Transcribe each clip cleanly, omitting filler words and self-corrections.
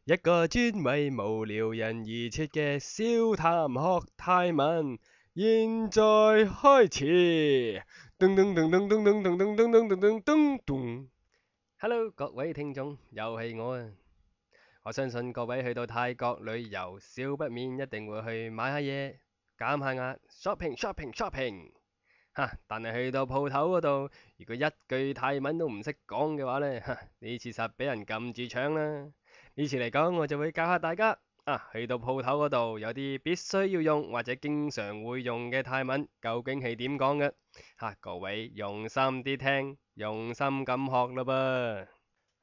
一個專為無聊人而設嘅小談學泰文，現在開始。噔噔噔噔噔噔噔噔噔噔噔噔噔。Hello，各位聽眾，又係我啊！我相信各位去到泰國旅遊，少不免一定會去買下嘢，減下壓，shopping。但係去到鋪頭嗰度，如果一句泰文都唔識講嘅話呢，呢次實俾人撳住搶啦。呢次嚟講，我就會教下大家去到鋪頭嗰度有啲必須要用或者經常會用嘅泰文，究竟係點講嘅？各位用心啲聽，用心咁學啦噃。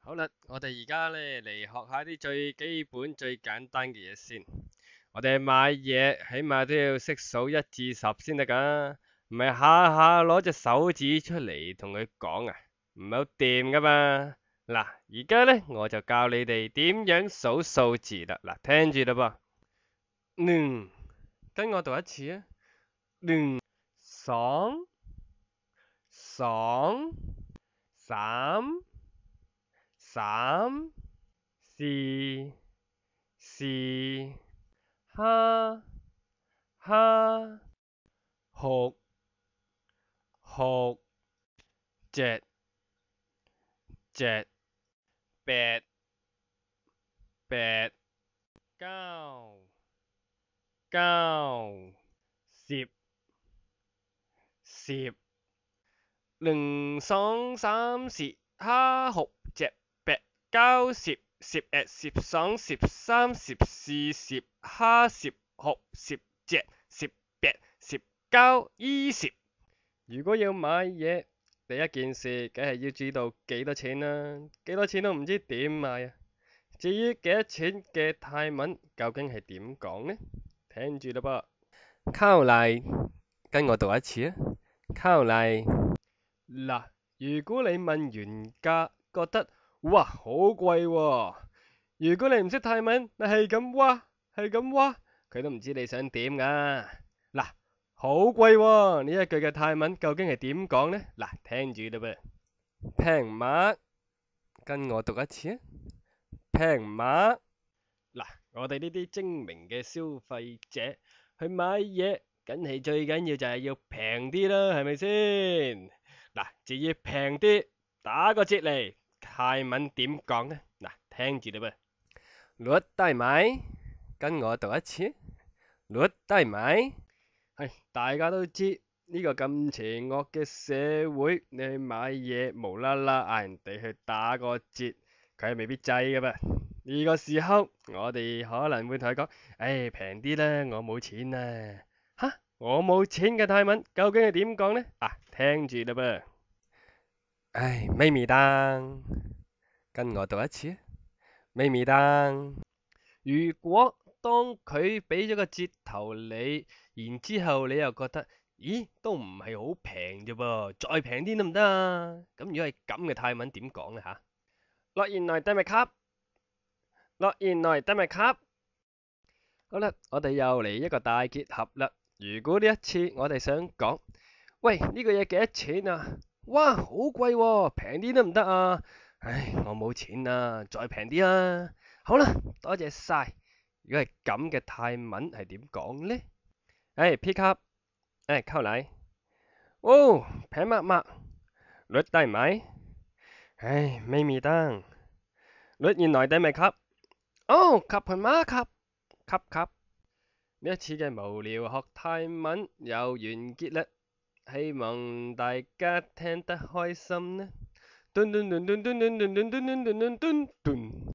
好啦，我哋而家呢嚟學下啲最基本、最簡單嘅嘢先。我哋買嘢起碼都要識數1至10先得噶。唔係下下攞隻手指出嚟同佢講啊，唔係好掂噶嘛。嗱，而家呢，我就教你哋點樣數數字啦。嗱，聽住啦噃，跟我讀一次啊，1、2、3、4、5、6、7、8、9、10、1、2、3、4、5、6、7、8、9、10、11、12、13、14、15、16、17、18、19、20。如果要買嘢，第一件事梗係要知道幾多錢啦，幾多錢都唔知點買啊。至於幾多錢嘅泰文究竟係點講呢？聽住啦噃，靠嚟，跟我讀一次啊，靠嚟。嗱，如果你問原價，覺得哇好貴喎，如果你唔識泰文，你係咁哇，佢都唔知你想點噶。嗱，好貴喎，呢一句嘅泰文究竟係點講呢？嗱，聽住啦噃，平馬，跟我讀一次啊，平馬。嗱，我哋呢啲精明嘅消費者去買嘢，梗係最緊要就係要平啲啦，係咪先？嗱，至於平啲，打個折嚟，泰文點講呢？嗱，聽住啦噃，攞低買，跟我讀一次，攞低買。係，大家都知呢個咁邪惡嘅社會，你去買嘢無啦啦嗌人哋去打個折，佢係未必制㗎噃。呢個時候，我哋可能會同佢講，平啲啦，我冇錢啊。我冇錢嘅泰文究竟係點講呢？聽住啦噃。咪咪當，跟我讀一次，咪咪當。如果當佢俾咗個折頭你，然之後你又覺得，咦，都唔係好平啫噃，再平啲得唔得啊？咁如果係咁嘅泰文點講呢？落原來得咪卡，落原來得咪卡。好啦，我哋又嚟一個大結合啦。如果呢一次我哋想講，喂，呢個嘢幾多錢啊？哇，好貴喎，平啲得唔得啊？我冇錢啊，再平啲啊。好啦，多謝晒。如果係咁嘅泰文係點講呢？pick up，溝嚟。哦，平乜乜，率低咪？咪咪當，率原來低咪吸？哦，吸係嗎？吸。呢一次嘅無聊學泰文又完結啦，希望大家聽得開心呢。